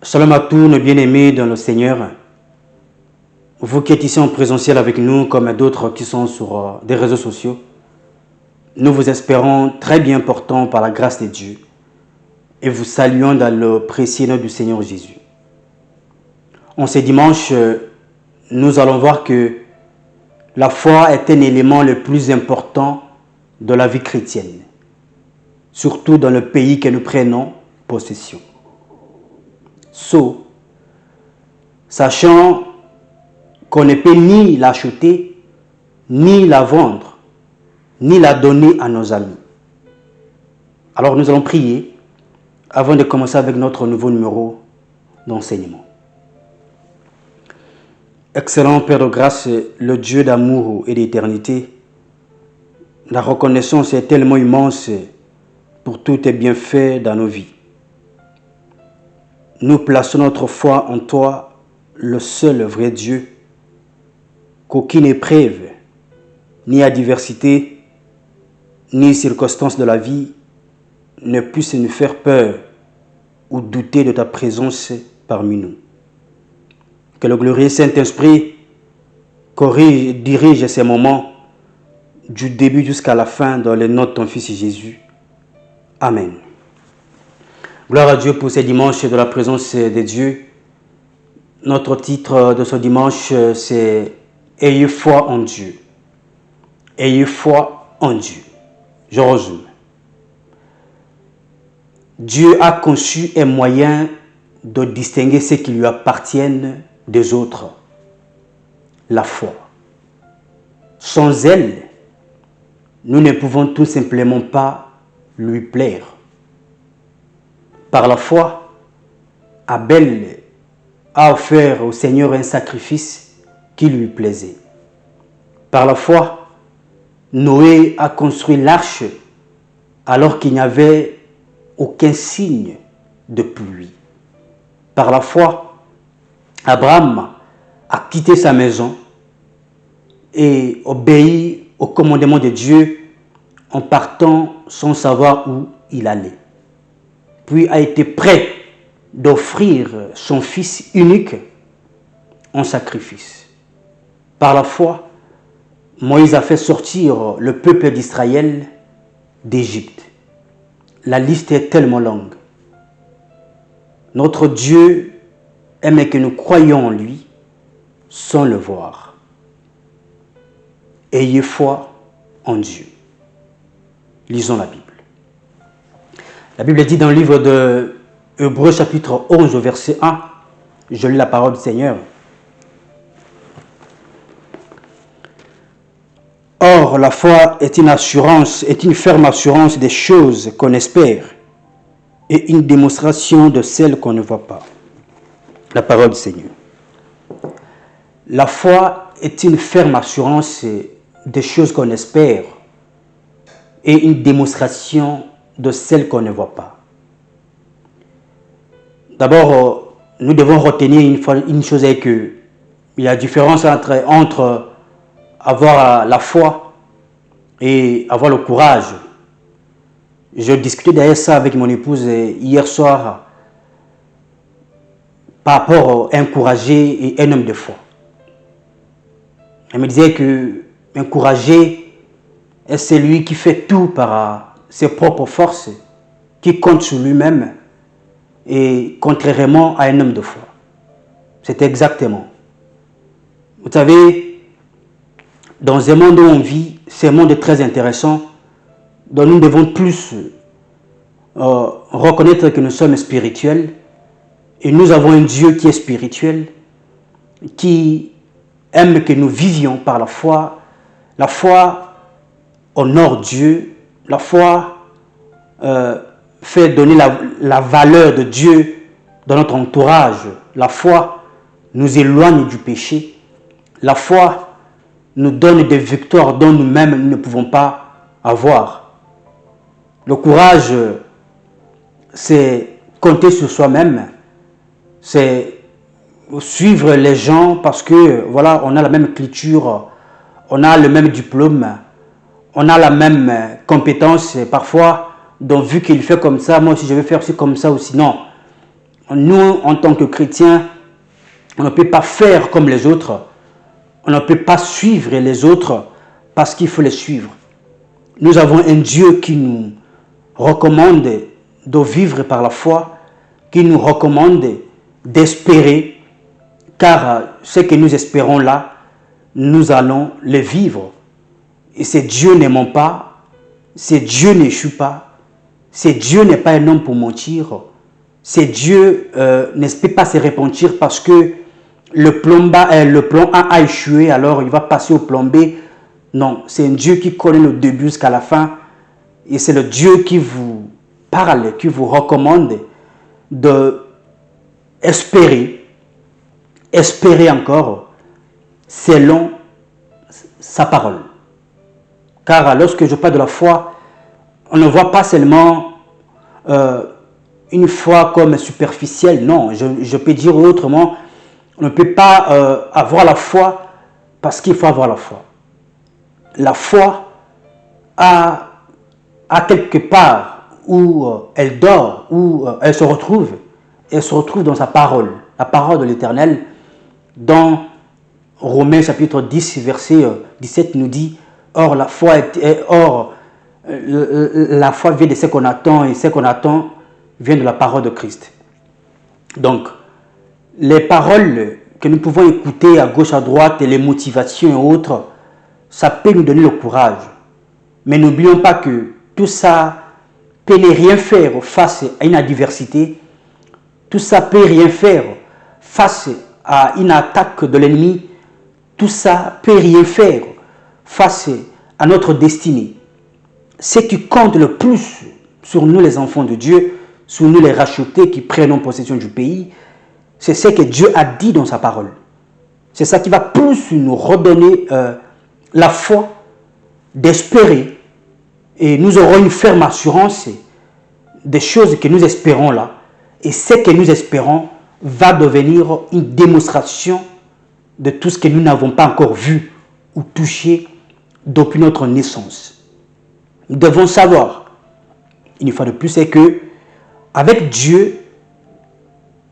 Shalom à tous nos bien-aimés dans le Seigneur. Vous qui êtes ici en présentiel avec nous, comme d'autres qui sont sur des réseaux sociaux, nous vous espérons très bien portants par la grâce de Dieu et vous saluons dans le précieux nom du Seigneur Jésus. En ce dimanche, nous allons voir que la foi est un élément le plus important de la vie chrétienne, surtout dans le pays que nous prenons possession. Sachant qu'on ne peut ni l'acheter, ni la vendre, ni la donner à nos amis. Alors nous allons prier avant de commencer avec notre nouveau numéro d'enseignement. Excellent Père de grâce, le Dieu d'amour et d'éternité, la reconnaissance est tellement immense pour tous tes bienfaits dans nos vies. Nous plaçons notre foi en toi, le seul vrai Dieu, qu'aucune épreuve, ni adversité, ni circonstance de la vie ne puisse nous faire peur ou douter de ta présence parmi nous. Que le glorieux Saint-Esprit dirige ces moments du début jusqu'à la fin dans le nom de ton Fils Jésus. Amen. Gloire à Dieu pour ce dimanche de la présence de Dieu. Notre titre de ce dimanche, c'est « Ayez foi en Dieu ». Ayez foi en Dieu. Je résume. Dieu a conçu un moyen de distinguer ce qui lui appartiennent des autres. La foi. Sans elle, nous ne pouvons tout simplement pas lui plaire. Par la foi, Abel a offert au Seigneur un sacrifice qui lui plaisait. Par la foi, Noé a construit l'arche alors qu'il n'y avait aucun signe de pluie. Par la foi, Abraham a quitté sa maison et obéi au commandement de Dieu en partant sans savoir où il allait. Puis a été prêt d'offrir son fils unique en sacrifice. Par la foi, Moïse a fait sortir le peuple d'Israël d'Égypte. La liste est tellement longue. Notre Dieu aime que nous croyions en lui sans le voir. Ayez foi en Dieu. Lisons la Bible. La Bible dit dans le livre de Hébreux chapitre 11 verset 1, je lis la parole du Seigneur. Or, la foi est une assurance, est une ferme assurance des choses qu'on espère et une démonstration de celles qu'on ne voit pas. La parole du Seigneur. La foi est une ferme assurance des choses qu'on espère et une démonstration de celles qu'on ne voit pas. D'abord, nous devons retenir une chose, est que il y a différence entre avoir la foi et avoir le courage. Je discutais d'ailleurs ça avec mon épouse hier soir par rapport à un courageux et un homme de foi. Elle me disait qu'un courageux est celui qui fait tout par ses propres forces, qui compte sur lui-même, et contrairement à un homme de foi. C'est exactement. Vous savez, dans un monde où on vit, c'est un monde très intéressant, dont nous devons plus reconnaître que nous sommes spirituels, et nous avons un Dieu qui est spirituel, qui aime que nous vivions par la foi. La foi honore Dieu. La foi fait donner la valeur de Dieu dans notre entourage. La foi nous éloigne du péché. La foi nous donne des victoires dont nous-mêmes ne pouvons pas avoir. Le courage, c'est compter sur soi-même. C'est suivre les gens parce que voilà, on a la même culture, on a le même diplôme, on a la même compétence parfois, donc vu qu'il fait comme ça, moi aussi je vais faire aussi comme ça ou sinon. Nous, en tant que chrétiens, on ne peut pas faire comme les autres. On ne peut pas suivre les autres parce qu'il faut les suivre. Nous avons un Dieu qui nous recommande de vivre par la foi, qui nous recommande d'espérer, car ce que nous espérons là, nous allons le vivre. Et c'est Dieu n'aimant pas, c'est Dieu n'échoue pas, c'est Dieu n'est pas un homme pour mentir, c'est Dieu ne peut pas se repentir parce que le plan A a échoué, alors il va passer au plan B. Non, c'est un Dieu qui connaît le début jusqu'à la fin. Et c'est le Dieu qui vous parle, qui vous recommande de espérer encore selon sa parole. Car lorsque je parle de la foi, on ne voit pas seulement une foi comme superficielle. Non, je peux dire autrement, on ne peut pas avoir la foi parce qu'il faut avoir la foi. La foi a quelque part où elle dort, où elle se retrouve dans sa parole, la parole de l'Éternel. Dans Romains chapitre 10, verset 17 nous dit, or la foi vient de ce qu'on attend, et ce qu'on attend vient de la parole de Christ. Donc, les paroles que nous pouvons écouter à gauche, à droite, et les motivations et autres, ça peut nous donner le courage. Mais n'oublions pas que tout ça peut ne rien faire face à une adversité. Tout ça peut rien faire face à une attaque de l'ennemi. Tout ça peut rien faire face à notre destinée. Ce qui compte le plus sur nous les enfants de Dieu, sur nous les rachetés qui prennent possession du pays, c'est ce que Dieu a dit dans sa parole. C'est ça qui va plus nous redonner la foi d'espérer, et nous aurons une ferme assurance des choses que nous espérons là, et ce que nous espérons va devenir une démonstration de tout ce que nous n'avons pas encore vu ou touché depuis notre naissance. Nous devons savoir, une fois de plus, c'est que avec Dieu,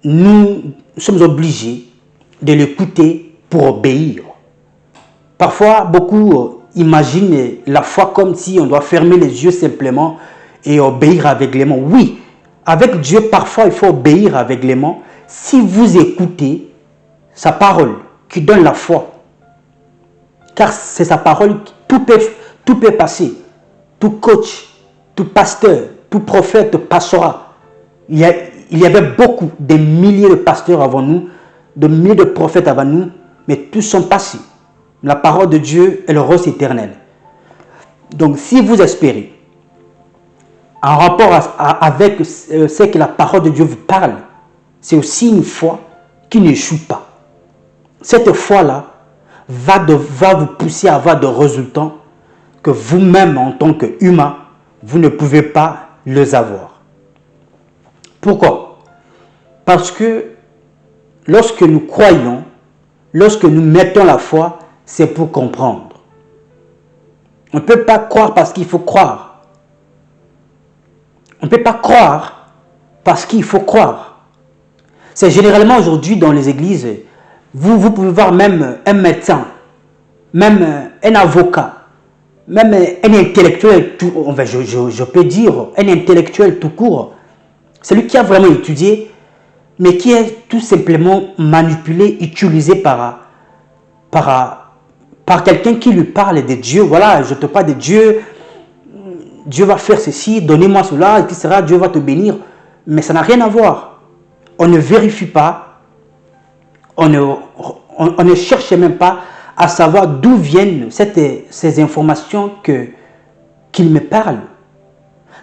nous sommes obligés de l'écouter pour obéir. Parfois, beaucoup imaginent la foi comme si on doit fermer les yeux simplement et obéir aveuglément. Oui, avec Dieu, parfois, il faut obéir aveuglément si vous écoutez sa parole qui donne la foi. Car c'est sa parole, tout peut passer. Tout coach, tout pasteur, tout prophète passera. Il y avait beaucoup, des milliers de pasteurs avant nous, de milliers de prophètes avant nous, mais tous sont passés. La parole de Dieu est le rose éternel. Donc, si vous espérez, en rapport avec ce que la parole de Dieu vous parle, c'est aussi une foi qui n'échoue pas. Cette foi-là va vous pousser à avoir des résultats que vous-même, en tant qu'humain, vous ne pouvez pas les avoir. Pourquoi? Parce que lorsque nous croyons, lorsque nous mettons la foi, c'est pour comprendre. On ne peut pas croire parce qu'il faut croire. On ne peut pas croire parce qu'il faut croire. C'est généralement aujourd'hui dans les églises, vous pouvez voir même un médecin, même un avocat, même un intellectuel, je peux dire un intellectuel tout court, celui qui a vraiment étudié, mais qui est tout simplement manipulé, utilisé par quelqu'un qui lui parle de Dieu. Voilà, je te parle de Dieu, Dieu va faire ceci, donnez-moi cela, etc. Dieu va te bénir. Mais ça n'a rien à voir. On ne vérifie pas, on ne cherche même pas à savoir d'où viennent ces informations qu'il me parle.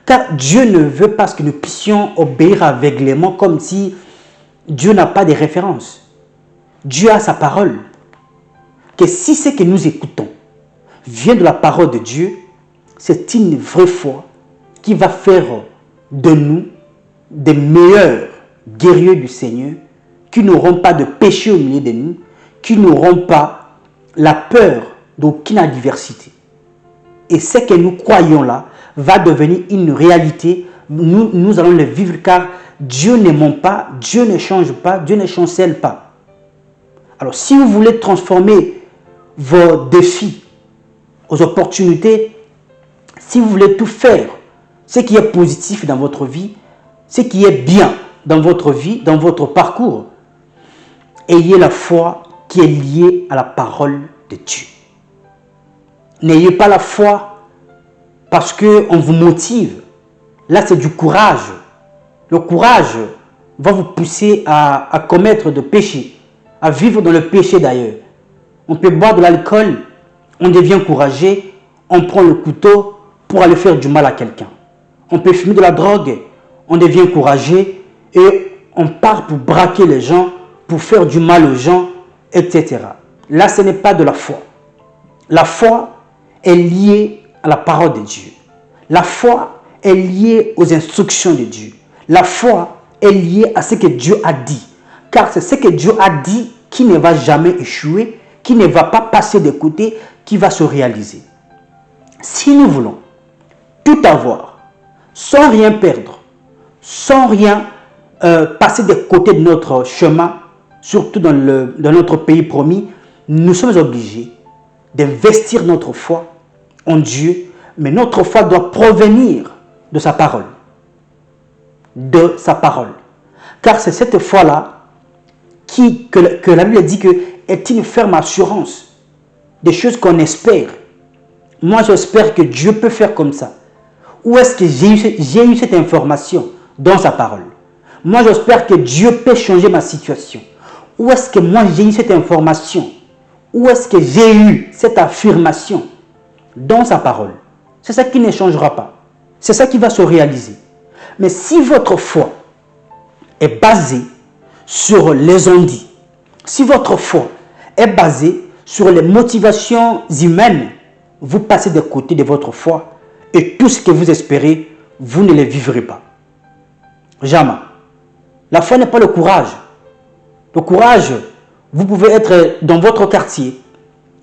Car Dieu ne veut pas que nous puissions obéir aveuglément comme si Dieu n'a pas de référence. Dieu a sa parole. Que si ce que nous écoutons vient de la parole de Dieu, c'est une vraie foi qui va faire de nous des meilleurs guerriers du Seigneur, qui n'auront pas de péché au milieu de nous, qui n'auront pas la peur d'aucune adversité. Et ce que nous croyons là va devenir une réalité. Nous allons le vivre car Dieu ne ment pas, Dieu ne change pas, Dieu ne chancelle pas. Alors si vous voulez transformer vos défis, vos opportunités, si vous voulez tout faire, ce qui est positif dans votre vie, ce qui est bien dans votre vie, dans votre parcours, ayez la foi qui est liée à la parole de Dieu. N'ayez pas la foi parce qu'on vous motive. Là, c'est du courage. Le courage va vous pousser à commettre de péchés, à vivre dans le péché d'ailleurs. On peut boire de l'alcool, on devient courageux, on prend le couteau pour aller faire du mal à quelqu'un. On peut fumer de la drogue, on devient courageux et on part pour braquer les gens, pour faire du mal aux gens, etc. Là, ce n'est pas de la foi. La foi est liée à la parole de Dieu. La foi est liée aux instructions de Dieu. La foi est liée à ce que Dieu a dit. Car c'est ce que Dieu a dit qui ne va jamais échouer, qui ne va pas passer de côté, qui va se réaliser. Si nous voulons tout avoir, sans rien perdre, sans rien passer de côté de notre chemin, surtout dans notre pays promis, nous sommes obligés d'investir notre foi en Dieu, mais notre foi doit provenir de sa parole. De sa parole. Car c'est cette foi-là que la Bible dit que est une ferme assurance des choses qu'on espère. Moi, j'espère que Dieu peut faire comme ça. Où est-ce que j'ai eu cette information? Dans sa parole. Moi, j'espère que Dieu peut changer ma situation. Où est-ce que moi, j'ai eu cette information? Où est-ce que j'ai eu cette affirmation? Dans sa parole. C'est ça qui ne changera pas. C'est ça qui va se réaliser. Mais si votre foi est basée sur les on-dit, si votre foi est basée sur les motivations humaines, vous passez de côté de votre foi et tout ce que vous espérez, vous ne le vivrez pas. Jamais. La foi n'est pas le courage. Le courage, vous pouvez être dans votre quartier.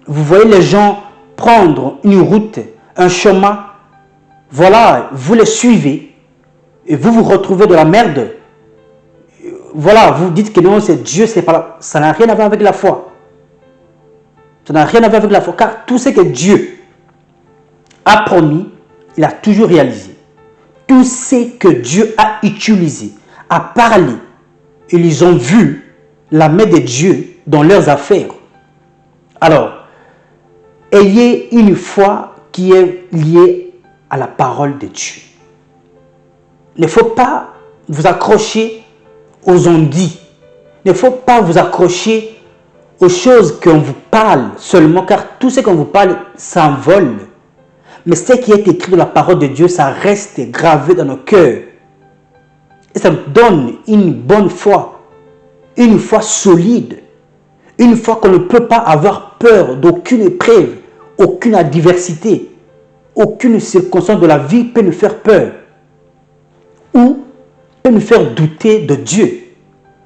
Vous voyez les gens prendre une route, un chemin. Voilà, vous les suivez et vous vous retrouvez dans la merde. Voilà, vous dites que non, c'est Dieu, c'est pas. Ça n'a rien à voir avec la foi. Ça n'a rien à voir avec la foi, car tout ce que Dieu a promis, il a toujours réalisé. Tout ce que Dieu a utilisé, a parlé, ils ont vu la main de Dieu dans leurs affaires. Alors, ayez une foi qui est liée à la parole de Dieu. Il ne faut pas vous accrocher aux on-dit. Il ne faut pas vous accrocher aux choses qu'on vous parle seulement, car tout ce qu'on vous parle s'envole. Mais ce qui est écrit dans la parole de Dieu, ça reste gravé dans nos cœurs. Et ça nous donne une bonne foi, une foi solide, une foi qu'on ne peut pas avoir peur d'aucune épreuve, aucune adversité, aucune circonstance de la vie peut nous faire peur ou peut nous faire douter de Dieu.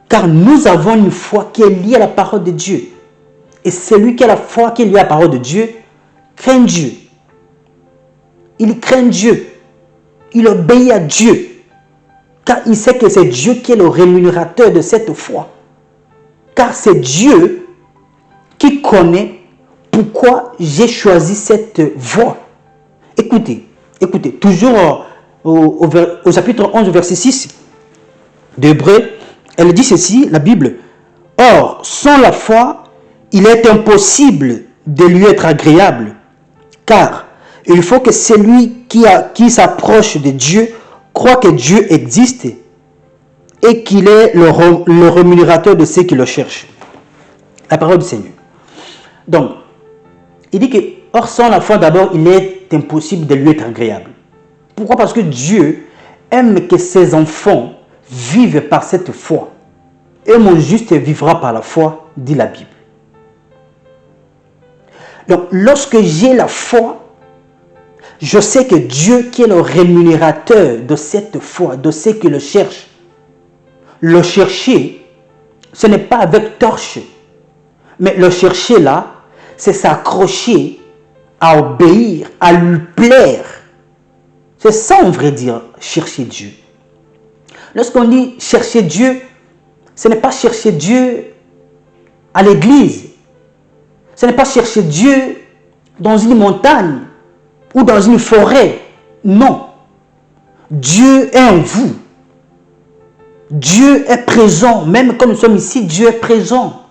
Car nous avons une foi qui est liée à la parole de Dieu. Et celui qui a la foi qui est liée à la parole de Dieu craint Dieu. Il craint Dieu. Il obéit à Dieu. Car il sait que c'est Dieu qui est le rémunérateur de cette foi. Car c'est Dieu qui connaît pourquoi j'ai choisi cette voie. Écoutez, toujours au chapitre 11, verset 6 d'Hébreux, elle dit ceci, la Bible. Or, sans la foi, il est impossible de lui être agréable. Car il faut que celui qui s'approche de Dieu croit que Dieu existe et qu'il est le rémunérateur de ceux qui le cherchent. La parole du Seigneur. Donc, il dit que, or sans la foi d'abord, il est impossible de lui être agréable. Pourquoi? Parce que Dieu aime que ses enfants vivent par cette foi. Et mon juste vivra par la foi, dit la Bible. Donc, lorsque j'ai la foi, je sais que Dieu qui est le rémunérateur de cette foi, de ceux qui le cherchent, le chercher, ce n'est pas avec torche. Mais le chercher là, c'est s'accrocher à obéir, à lui plaire. C'est ça, on vrai dire, chercher Dieu. Lorsqu'on dit chercher Dieu, ce n'est pas chercher Dieu à l'église. Ce n'est pas chercher Dieu dans une montagne ou dans une forêt. Non. Dieu est en vous. Dieu est présent. Même quand nous sommes ici, Dieu est présent.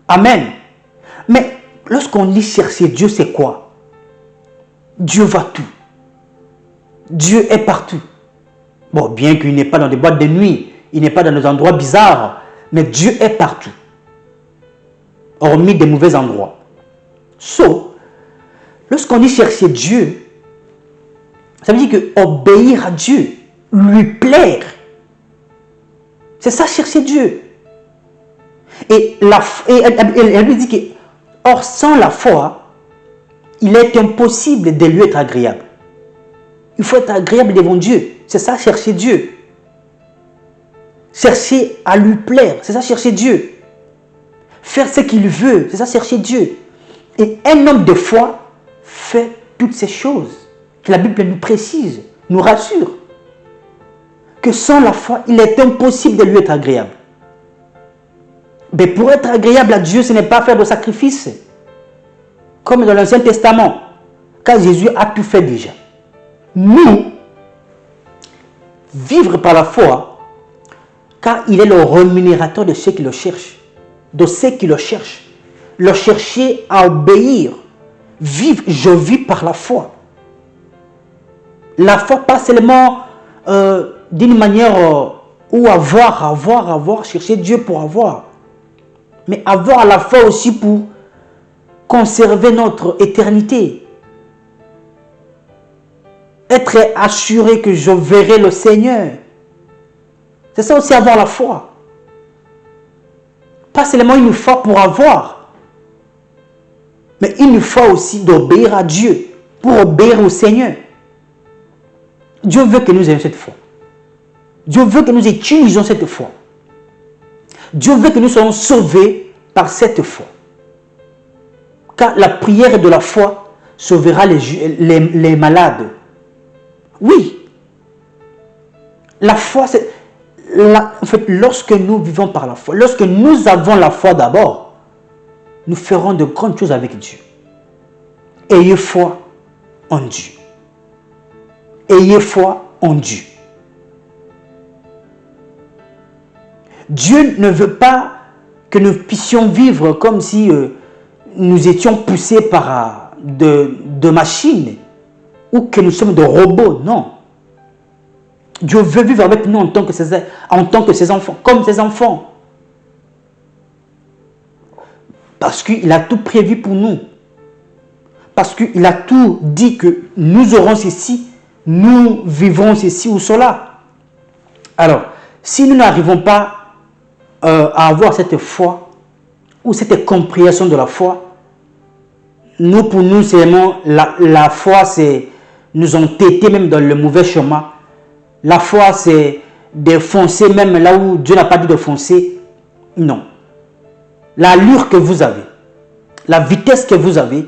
Amen. Mais lorsqu'on dit chercher Dieu, c'est quoi? Dieu va tout. Dieu est partout. Bon, bien qu'il n'est pas dans des boîtes de nuit, il n'est pas dans des endroits bizarres, mais Dieu est partout. Hormis des mauvais endroits. Lorsqu'on dit chercher Dieu, ça veut dire que obéir à Dieu, lui plaire, c'est ça chercher Dieu. Et elle lui dit que, or sans la foi, il est impossible de lui être agréable. Il faut être agréable devant Dieu. C'est ça chercher Dieu. Chercher à lui plaire, c'est ça chercher Dieu. Faire ce qu'il veut, c'est ça chercher Dieu. Et un homme de foi fait toutes ces choses que la Bible nous précise, nous rassure. Que sans la foi, il est impossible de lui être agréable. Mais pour être agréable à Dieu, ce n'est pas faire de sacrifice. Comme dans l'Ancien Testament, car Jésus a tout fait déjà. Nous, vivre par la foi, car il est le rémunérateur de ceux qui le cherchent. De ceux qui le cherchent. Le chercher à obéir. Vivre, je vis par la foi. La foi, pas seulement d'une manière où avoir, chercher Dieu pour avoir. Mais avoir la foi aussi pour conserver notre éternité. Être assuré que je verrai le Seigneur. C'est ça aussi avoir la foi. Pas seulement une foi pour avoir, mais une foi aussi d'obéir à Dieu, pour obéir au Seigneur. Dieu veut que nous ayons cette foi. Dieu veut que nous utilisions cette foi. Dieu veut que nous soyons sauvés par cette foi. Car la prière de la foi sauvera les malades. Oui. La foi, c'est... En fait, lorsque nous vivons par la foi, lorsque nous avons la foi d'abord, nous ferons de grandes choses avec Dieu. Ayez foi en Dieu. Ayez foi en Dieu. Dieu ne veut pas que nous puissions vivre comme si nous étions poussés par de machines ou que nous sommes de robots. Non. Dieu veut vivre avec nous en tant que ses enfants, comme ses enfants. Parce qu'il a tout prévu pour nous. Parce qu'il a tout dit que nous aurons ceci, nous vivrons ceci ou cela. Alors, si nous n'arrivons pas à avoir cette foi ou cette compréhension de la foi, pour nous, c'est vraiment la foi, c'est nous entêter même dans le mauvais chemin. La foi, c'est de foncer même là où Dieu n'a pas dit de foncer. Non. L'allure que vous avez, la vitesse que vous avez,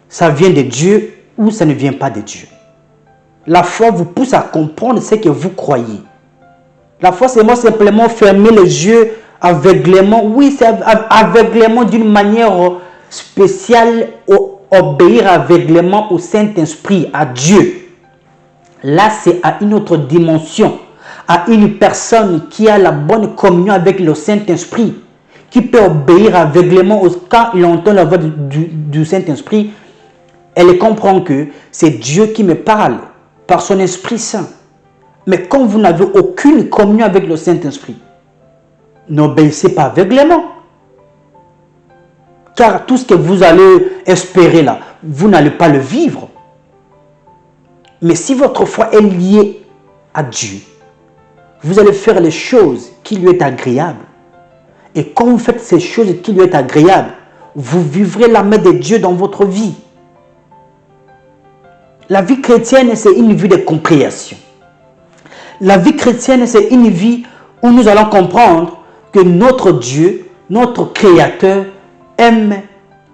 ça vient de Dieu ou ça ne vient pas de Dieu. La foi vous pousse à comprendre ce que vous croyez. La foi, c'est moi simplement fermer les yeux aveuglément. Oui, c'est aveuglément d'une manière spéciale, obéir aveuglément au Saint-Esprit, à Dieu. Là, c'est à une autre dimension, à une personne qui a la bonne communion avec le Saint-Esprit, qui peut obéir aveuglément quand il entend la voix du Saint-Esprit. Elle comprend que c'est Dieu qui me parle par son Esprit Saint. Mais quand vous n'avez aucune communion avec le Saint-Esprit, n'obéissez pas aveuglément. Car tout ce que vous allez espérer là, vous n'allez pas le vivre. Mais si votre foi est liée à Dieu, vous allez faire les choses qui lui est agréable. Et quand vous faites ces choses qui lui est agréable, vous vivrez la main de Dieu dans votre vie. La vie chrétienne, c'est une vie de compréhension. La vie chrétienne, c'est une vie où nous allons comprendre que notre Dieu, notre Créateur, aime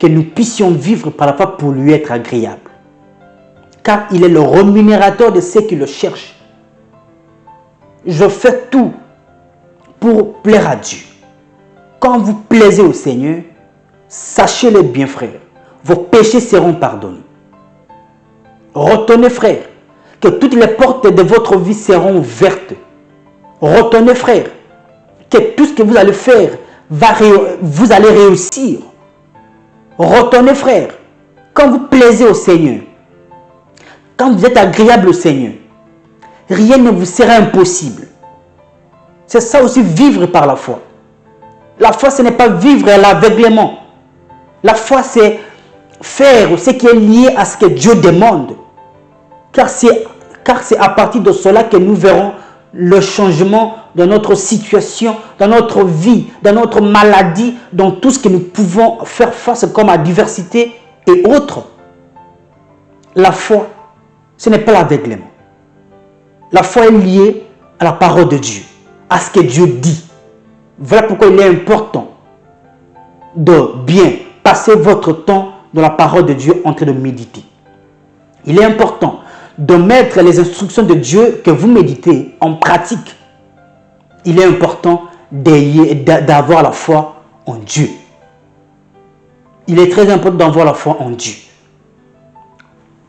que nous puissions vivre par la foi pour lui être agréable. Car il est le rémunérateur de ceux qui le cherchent. Je fais tout pour plaire à Dieu. Quand vous plaisez au Seigneur, sachez-le bien, frère, vos péchés seront pardonnés. Retenez, frère, que toutes les portes de votre vie seront ouvertes. Retenez, frère, que tout ce que vous allez faire, vous allez réussir. Retenez, frère, quand vous plaisez au Seigneur, quand vous êtes agréable au Seigneur, rien ne vous sera impossible. C'est ça aussi, vivre par la foi. La foi, ce n'est pas vivre à l'aveuglement. La foi, c'est faire ce qui est lié à ce que Dieu demande. Car c'est à partir de cela que nous verrons le changement dans notre situation, dans notre vie, dans notre maladie, dans tout ce que nous pouvons faire face comme adversité et autres. La foi, ce n'est pas l'aveuglement. La foi est liée à la parole de Dieu, à ce que Dieu dit. Voilà pourquoi il est important de bien passer votre temps dans la parole de Dieu en train de méditer. Il est important de mettre les instructions de Dieu que vous méditez en pratique. Il est important d'avoir la foi en Dieu. Il est très important d'avoir la foi en Dieu.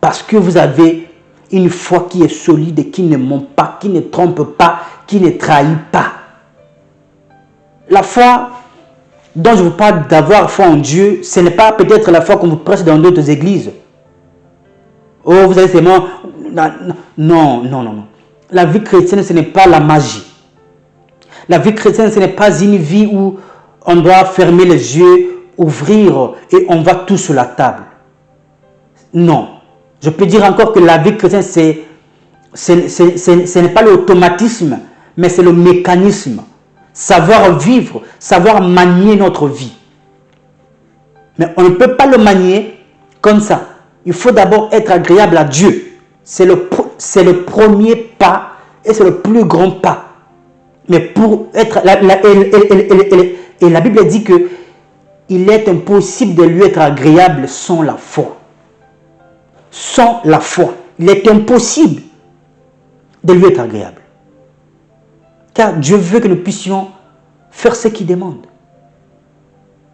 Parce que vous avez une foi qui est solide, qui ne ment pas, qui ne trompe pas, qui ne trahit pas. La foi dont je vous parle d'avoir foi en Dieu, ce n'est pas peut-être la foi qu'on vous prêche dans d'autres églises. Oh, vous avez seulement... Non. La vie chrétienne, ce n'est pas la magie. La vie chrétienne, ce n'est pas une vie où on doit fermer les yeux, ouvrir et on va tout sur la table. Non. Je peux dire encore que la vie chrétienne, ce n'est pas l'automatisme, mais c'est le mécanisme. Savoir vivre, savoir manier notre vie. Mais on ne peut pas le manier comme ça. Il faut d'abord être agréable à Dieu. C'est le premier pas et c'est le plus grand pas. Mais pour être... Et la Bible dit que il est impossible de lui être agréable sans la foi. Sans la foi. Il est impossible de lui être agréable. Car Dieu veut que nous puissions faire ce qu'il demande.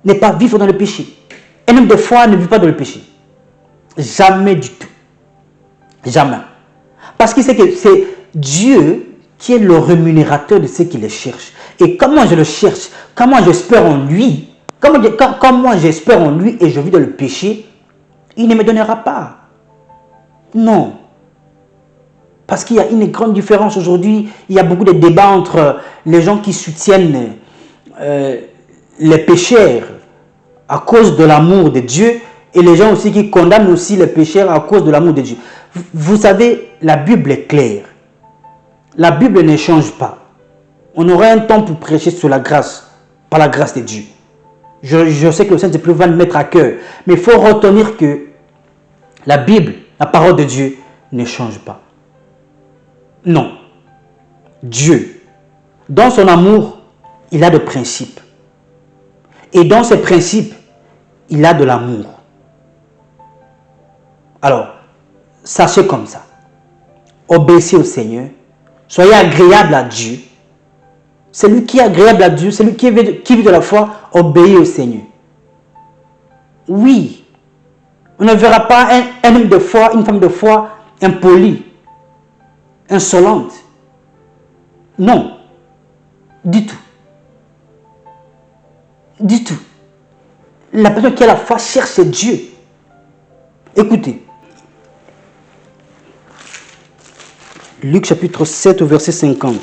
Ne pas vivre dans le péché. Un homme de foi ne vit pas dans le péché. Jamais du tout. Jamais. Parce qu'il sait que c'est Dieu qui est le rémunérateur de ceux qui le cherchent. Et comment je le cherche, comment j'espère en lui, quand moi j'espère en lui et je vis dans le péché, il ne me donnera pas. Non. Parce qu'il y a une grande différence aujourd'hui. Il y a beaucoup de débats entre les gens qui soutiennent les pécheurs à cause de l'amour de Dieu et les gens aussi qui condamnent aussi les pécheurs à cause de l'amour de Dieu. Vous savez, la Bible est claire. La Bible ne change pas. On aura un temps pour prêcher sur la grâce, par la grâce de Dieu. Je sais que le Saint-Esprit va le mettre à cœur. Mais il faut retenir que la Bible, la parole de Dieu, ne change pas. Non. Dieu, dans son amour, il a des principes. Et dans ces principes, il a de l'amour. Alors, sachez comme ça. Obéissez au Seigneur. Soyez agréable à Dieu. Celui qui est agréable à Dieu, celui qui vit de la foi, obéit au Seigneur. Oui. On ne verra pas un homme de foi, une femme de foi impolie, insolente. Non. Du tout. Du tout. La personne qui a la foi cherche Dieu. Écoutez. Luc chapitre 7 au verset 50.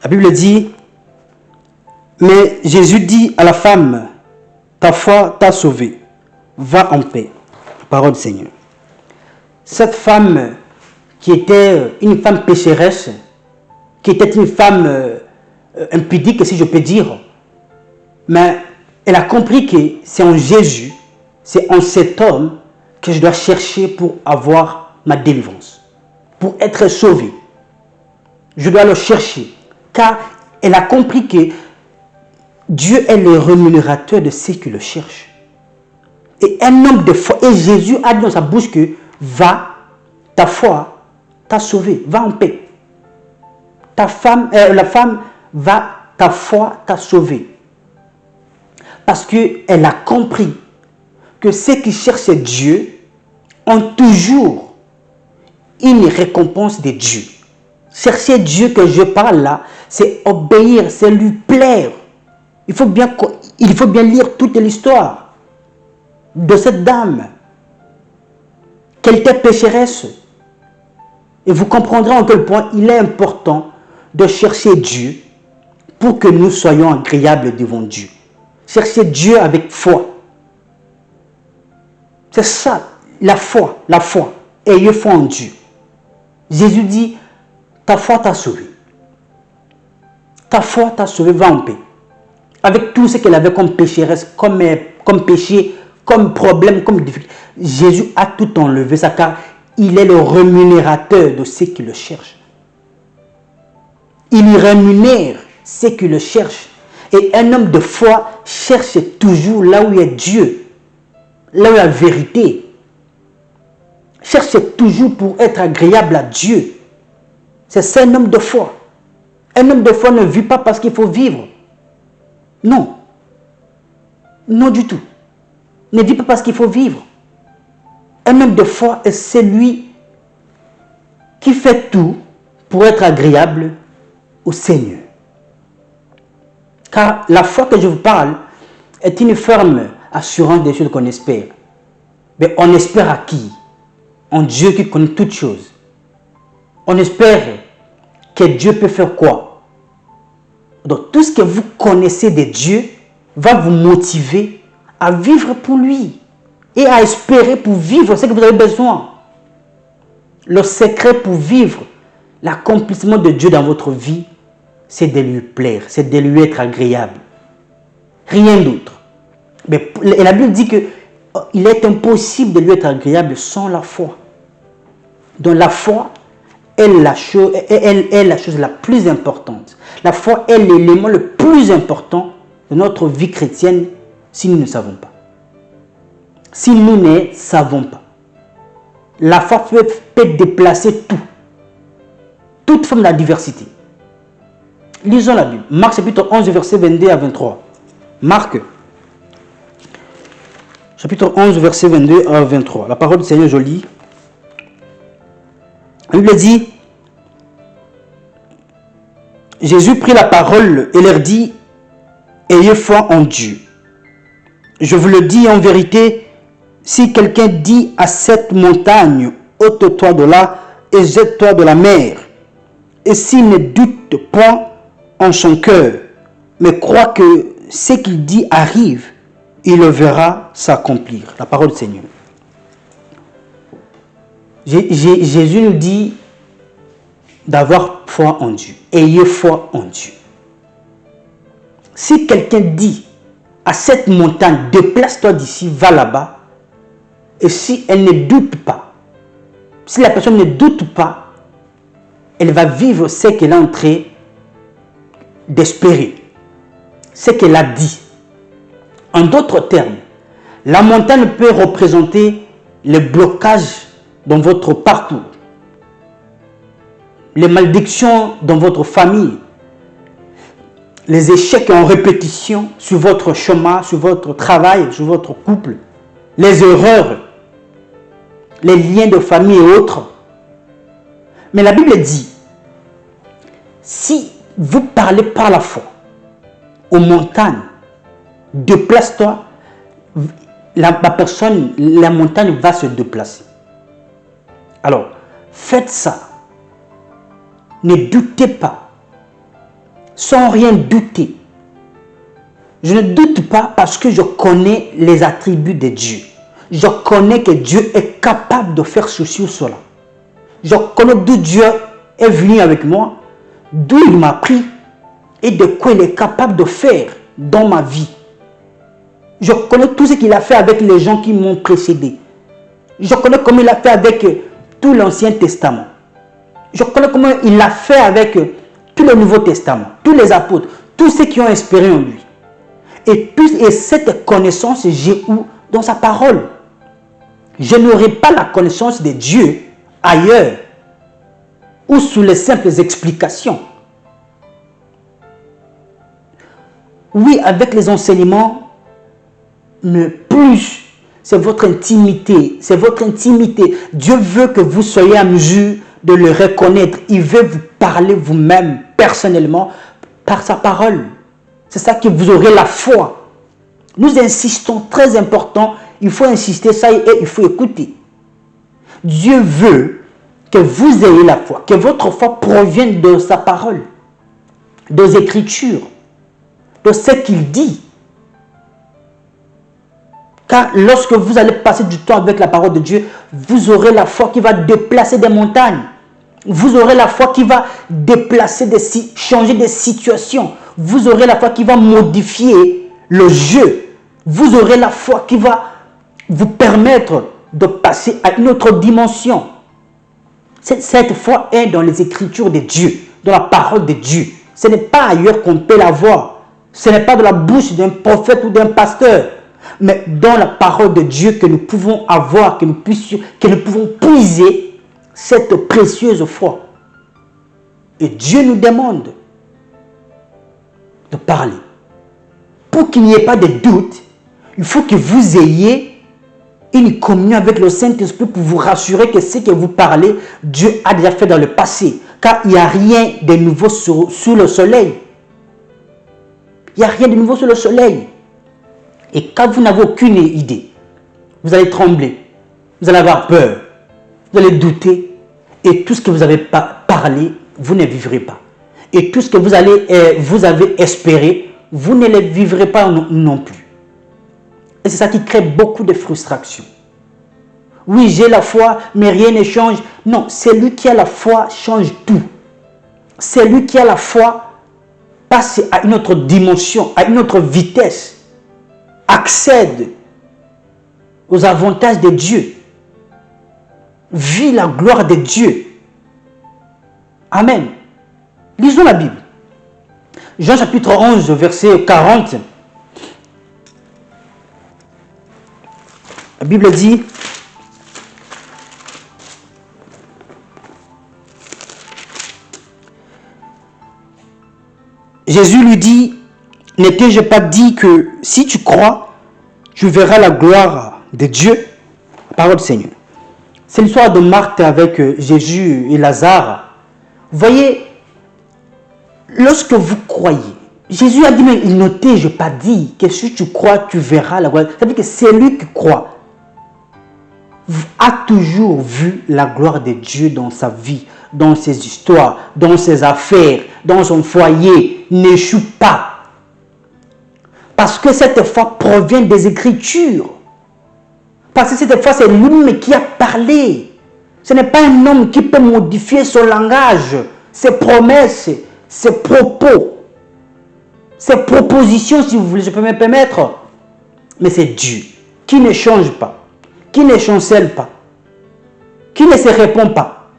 La Bible dit, mais Jésus dit à la femme, ta foi t'a sauvée, va en paix. Parole du Seigneur. Cette femme qui était une femme pécheresse, qui était une femme impudique, si je peux dire, mais elle a compris que c'est en Jésus, c'est en cet homme que je dois chercher pour avoir ma délivrance, pour être sauvée. Je dois le chercher, car elle a compris que Dieu est le rémunérateur de ceux qui le cherchent. Et un homme de foi, et Jésus a dit dans sa bouche que va, ta foi t'a sauvé, va en paix. La femme va, ta foi t'a sauvé. Parce qu'elle a compris que ceux qui cherchent Dieu ont toujours une récompense de Dieu. Chercher Dieu que je parle là, c'est obéir, c'est lui plaire. Il faut bien lire toute l'histoire de cette dame. Qu'elle était pécheresse. Et vous comprendrez en quel point il est important de chercher Dieu pour que nous soyons agréables devant Dieu. Chercher Dieu avec foi. C'est ça, la foi. Ayez foi en Dieu. Jésus dit, ta foi t'a sauvé. Ta foi t'a sauvé, va en paix. Avec tout ce qu'elle avait comme pécheresse, comme péché, comme problème, comme difficulté. Jésus a tout enlevé ça, car il est le rémunérateur de ceux qui le cherchent. Il rémunère ceux qui le cherchent. Et un homme de foi cherche toujours là où il y a Dieu, là où il y a la vérité. Cherche toujours pour être agréable à Dieu. C'est ça un homme de foi. Un homme de foi ne vit pas parce qu'il faut vivre. Non. Non du tout. Ne vit pas parce qu'il faut vivre. Un homme de foi est celui qui fait tout pour être agréable au Seigneur. Car la foi que je vous parle est une ferme assurance des choses qu'on espère. Mais on espère à qui? En Dieu qui connaît toutes choses. On espère que Dieu peut faire quoi? Donc tout ce que vous connaissez de Dieu va vous motiver à vivre pour lui et à espérer pour vivre ce que vous avez besoin. Le secret pour vivre l'accomplissement de Dieu dans votre vie, c'est de lui plaire, c'est de lui être agréable. Rien d'autre. Mais la Bible dit qu'il est impossible de lui être agréable sans la foi. Donc la foi est la chose la plus importante. La foi est l'élément le plus important de notre vie chrétienne si nous ne savons pas. Si nous ne savons pas. La foi peut déplacer tout. Toute forme d'adversité. Lisons la Bible. Marc chapitre 11, verset 22 à 23. Marc chapitre 11, verset 22 à 23. La parole du Seigneur, je lis. La Bible dit, Jésus prit la parole et leur dit, ayez foi en Dieu. Je vous le dis en vérité, si quelqu'un dit à cette montagne, ôte-toi de là et jette-toi de la mer, et s'il ne doute point en son cœur, mais croit que ce qu'il dit arrive, il le verra s'accomplir. La parole du Seigneur. Jésus nous dit d'avoir foi en Dieu. Ayez foi en Dieu. Si quelqu'un dit à cette montagne, déplace-toi d'ici, va là-bas, et si elle ne doute pas, si la personne ne doute pas, elle va vivre ce qu'elle est en train d'espérer, ce qu'elle a dit. En d'autres termes, la montagne peut représenter le blocage dans votre parcours, les malédictions dans votre famille, les échecs en répétition sur votre chemin, sur votre travail, sur votre couple, les erreurs, les liens de famille et autres. Mais la Bible dit, si vous parlez par la foi aux montagnes, déplace-toi, la montagne va se déplacer. Alors, faites ça. Ne doutez pas. Sans rien douter. Je ne doute pas parce que je connais les attributs de Dieu. Je connais que Dieu est capable de faire ceci ou cela. Je connais d'où Dieu est venu avec moi, d'où il m'a pris et de quoi il est capable de faire dans ma vie. Je connais tout ce qu'il a fait avec les gens qui m'ont précédé. Je connais comment il a fait avec tout l'Ancien Testament. Je connais comment il a fait avec tout le Nouveau Testament, tous les apôtres, tous ceux qui ont espéré en lui. Et cette connaissance, j'ai où? Dans sa parole. Je n'aurai pas la connaissance de Dieu ailleurs ou sous les simples explications. Oui, avec les enseignements, mais plus, c'est votre intimité. C'est votre intimité. Dieu veut que vous soyez à mesure de le reconnaître. Il veut vous parler vous-même, personnellement, par sa parole. C'est ça que vous aurez la foi. Nous insistons, très important, il faut insister ça et il faut écouter. Dieu veut que vous ayez la foi, que votre foi provienne de sa parole, des Écritures, de ce qu'il dit. Car lorsque vous allez passer du temps avec la parole de Dieu, vous aurez la foi qui va déplacer des montagnes. Vous aurez la foi qui va déplacer, changer des situations. Vous aurez la foi qui va modifier le jeu. Vous aurez la foi qui va vous permettre de passer à une autre dimension. Cette foi est dans les Écritures de Dieu, dans la parole de Dieu. Ce n'est pas ailleurs qu'on peut la voir. Ce n'est pas de la bouche d'un prophète ou d'un pasteur, mais dans la parole de Dieu que nous pouvons avoir, que nous pouvons puiser cette précieuse foi. Et Dieu nous demande de parler. Pour qu'il n'y ait pas de doute, il faut que vous ayez une communion avec le Saint-Esprit pour vous rassurer que ce que vous parlez, Dieu a déjà fait dans le passé. Car il n'y a rien de nouveau sous le soleil. Il n'y a rien de nouveau sur le soleil. Et quand vous n'avez aucune idée, vous allez trembler, vous allez avoir peur, vous allez douter. Et tout ce que vous avez parlé, vous ne vivrez pas. Et tout ce que vous avez espéré, vous ne le vivrez pas non plus. Et c'est ça qui crée beaucoup de frustration. Oui, j'ai la foi, mais rien ne change. Non, celui qui a la foi change tout. Celui qui a la foi passe à une autre dimension, à une autre vitesse, accède aux avantages de Dieu, vit la gloire de Dieu. Amen. Lisons la Bible. Jean chapitre 11, verset 40. La Bible dit: Jésus lui dit: n'ai-je pas dit que si tu crois, tu verras la gloire de Dieu? Parole du Seigneur. C'est l'histoire de Marthe avec Jésus et Lazare. Vous voyez, lorsque vous croyez, Jésus a dit, mais il ne t'ai pas dit que si tu crois, tu verras la gloire. Ça veut dire que celui qui croit a toujours vu la gloire de Dieu dans sa vie, dans ses histoires, dans ses affaires, dans son foyer, n'échoue pas. Parce que cette foi provient des Écritures. Parce que cette foi, c'est l'homme qui a parlé. Ce n'est pas un homme qui peut modifier son langage, ses promesses, ses propos, ses propositions, si vous voulez, je peux me permettre. Mais c'est Dieu qui ne change pas, qui ne chancelle pas, qui ne se répond pas.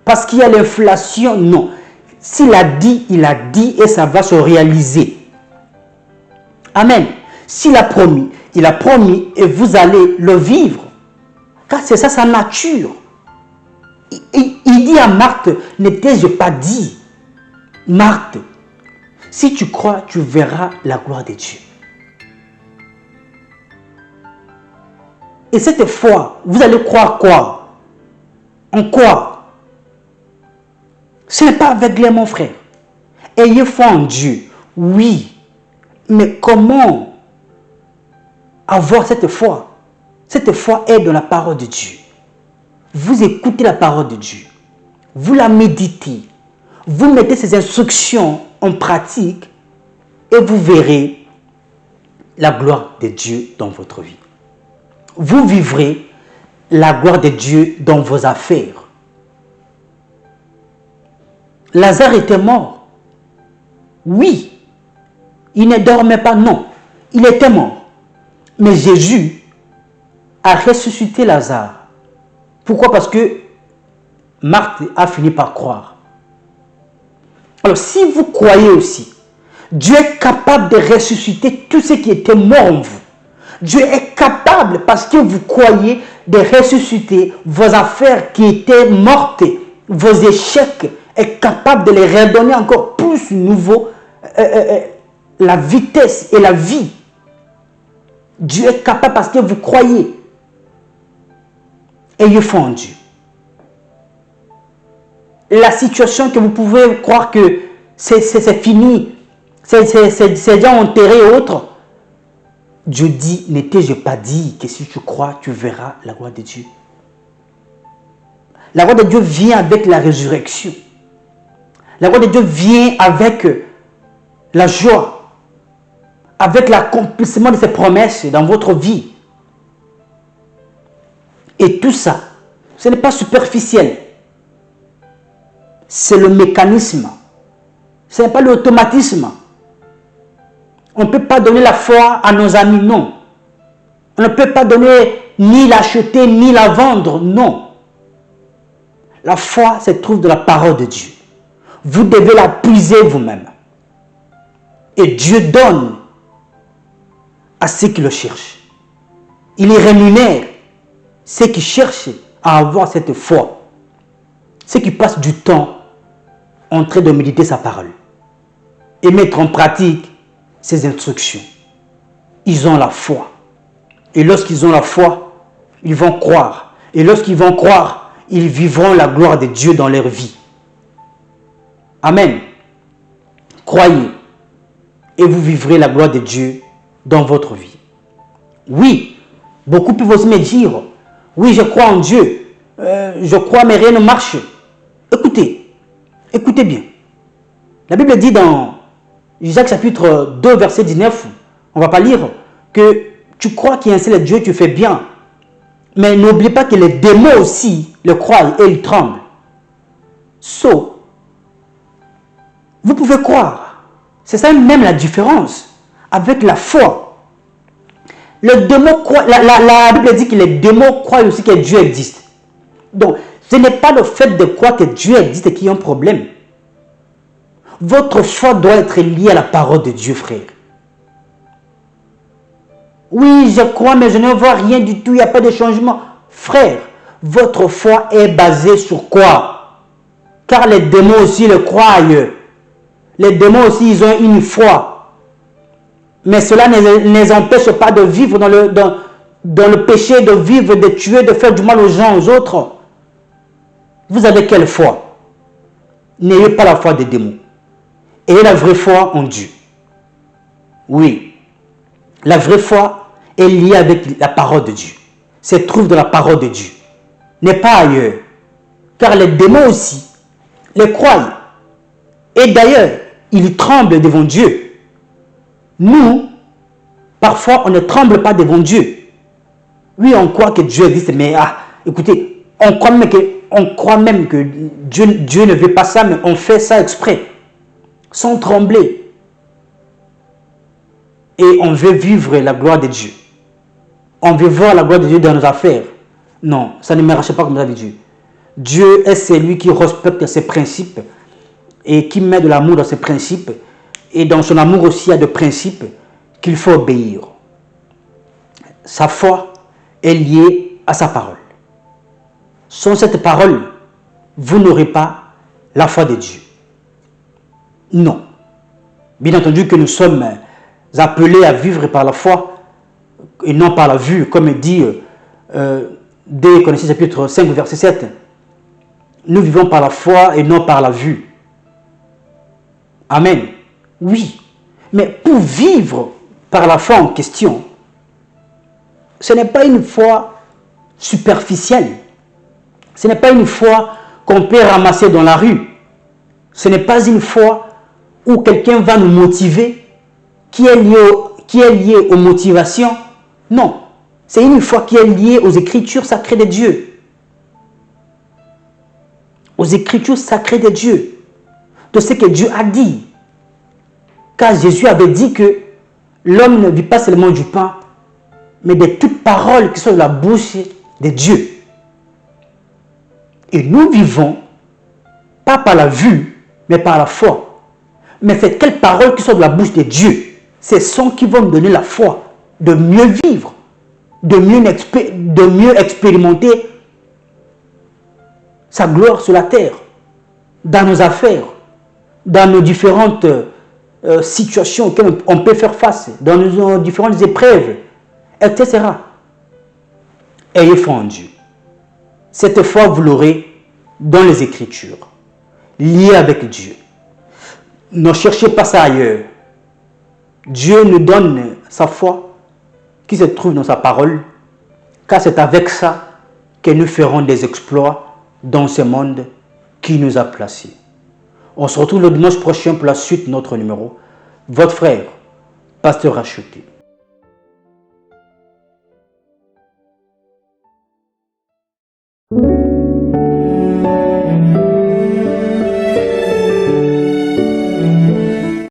Parce qu'il y a l'inflation, non. S'il a dit et ça va se réaliser. Amen. S'il a promis et vous allez le vivre. Car c'est ça sa nature. Il dit à Marthe, ne t'ai-je pas dit, Marthe, si tu crois, tu verras la gloire de Dieu. Et cette foi, vous allez croire quoi? En quoi? Ce n'est pas aveuglé, mon frère. Ayez foi en Dieu, oui. Mais comment avoir cette foi? Cette foi est dans la parole de Dieu. Vous écoutez la parole de Dieu. Vous la méditez. Vous mettez ces instructions en pratique et vous verrez la gloire de Dieu dans votre vie. Vous vivrez la gloire de Dieu dans vos affaires. Lazare était mort. Oui. Il ne dormait pas, non. Il était mort. Mais Jésus a ressuscité Lazare. Pourquoi? Parce que Marthe a fini par croire. Alors, si vous croyez aussi, Dieu est capable de ressusciter tout ce qui était mort en vous. Dieu est capable, parce que vous croyez, de ressusciter vos affaires qui étaient mortes, vos échecs, est capable de les redonner encore plus nouveau, la vitesse et la vie. Dieu est capable parce que vous croyez. Ayez foi en Dieu. La situation que vous pouvez croire que c'est fini, c'est déjà enterré et autres, Dieu dit, ne t'ai-je pas dit que si tu crois, tu verras la gloire de Dieu. La gloire de Dieu vient avec la résurrection. La gloire de Dieu vient avec la joie, avec l'accomplissement de ses promesses dans votre vie. Et tout ça, ce n'est pas superficiel. C'est le mécanisme. Ce n'est pas l'automatisme. On ne peut pas donner la foi à nos amis, non. On ne peut pas donner ni l'acheter, ni la vendre, non. La foi se trouve dans la parole de Dieu. Vous devez la puiser vous-même. Et Dieu donne à ceux qui le cherchent. Il rémunère ceux qui cherchent à avoir cette foi. Ceux qui passent du temps en train de méditer sa parole et mettre en pratique ses instructions. Ils ont la foi. Et lorsqu'ils ont la foi, ils vont croire. Et lorsqu'ils vont croire, ils vivront la gloire de Dieu dans leur vie. Amen. Croyez et vous vivrez la gloire de Dieu dans votre vie. Oui, beaucoup peuvent aussi me dire, oui, je crois en Dieu, je crois mais rien ne marche. Écoutez bien. La Bible dit dans Jacques chapitre 2, verset 19, on ne va pas lire, que tu crois qu'il y a un seul Dieu, tu fais bien. Mais n'oublie pas que les démons aussi le croient et ils tremblent. Vous pouvez croire. C'est ça même la différence avec la foi. Le démon croit, la Bible dit que les démons croient aussi que Dieu existe. Donc, ce n'est pas le fait de croire que Dieu existe qui est un problème. Votre foi doit être liée à la parole de Dieu, frère. Oui, je crois, mais je ne vois rien du tout, il n'y a pas de changement. Frère, votre foi est basée sur quoi? Car les démons aussi le croient. Les démons aussi, ils ont une foi. Mais cela ne les empêche pas de vivre dans le péché, de vivre, de tuer, de faire du mal aux gens, aux autres. Vous avez quelle foi? N'ayez pas la foi des démons. Ayez la vraie foi en Dieu. Oui. La vraie foi est liée avec la parole de Dieu. Se trouve dans la parole de Dieu. N'est pas ailleurs. Car les démons aussi les croient. Et d'ailleurs, ils tremblent devant Dieu. Nous, parfois, on ne tremble pas devant Dieu. Oui, on croit que Dieu existe, mais écoutez, on croit même que Dieu ne veut pas ça, mais on fait ça exprès, sans trembler. Et on veut vivre la gloire de Dieu. On veut voir la gloire de Dieu dans nos affaires. Non, ça ne marche pas comme ça avec Dieu. Dieu est celui qui respecte ses principes et qui met de l'amour dans ses principes. Et dans son amour aussi, il y a des principes qu'il faut obéir. Sa foi est liée à sa parole. Sans cette parole, vous n'aurez pas la foi de Dieu. Non. Bien entendu que nous sommes appelés à vivre par la foi et non par la vue, comme dit 2 Corinthiens chapitre 5, verset 7. Nous vivons par la foi et non par la vue. Amen. Oui. Mais pour vivre par la foi en question, ce n'est pas une foi superficielle. Ce n'est pas une foi qu'on peut ramasser dans la rue. Ce n'est pas une foi où quelqu'un va nous motiver, qui est liée aux motivations. Non. C'est une foi qui est liée aux Écritures sacrées de Dieu. Aux Écritures sacrées de Dieu. De ce que Dieu a dit. Car Jésus avait dit que l'homme ne vit pas seulement du pain, mais de toute parole qui soit de la bouche de Dieu. Et nous vivons, pas par la vue, mais par la foi. Mais c'est quelles paroles qui sont de la bouche de Dieu? Ce sont qui vont me donner la foi de mieux vivre, de mieux expérimenter sa gloire sur la terre, dans nos affaires, dans nos différentes situations auxquelles on peut faire face, dans nos différentes épreuves, etc. Ayez foi en Dieu. Cette foi, vous l'aurez dans les Écritures, liée avec Dieu. Ne cherchez pas ça ailleurs. Dieu nous donne sa foi qui se trouve dans sa parole, car c'est avec ça que nous ferons des exploits dans ce monde qui nous a placés. On se retrouve le dimanche prochain pour la suite de notre numéro. Votre frère, Pasteur Racheté.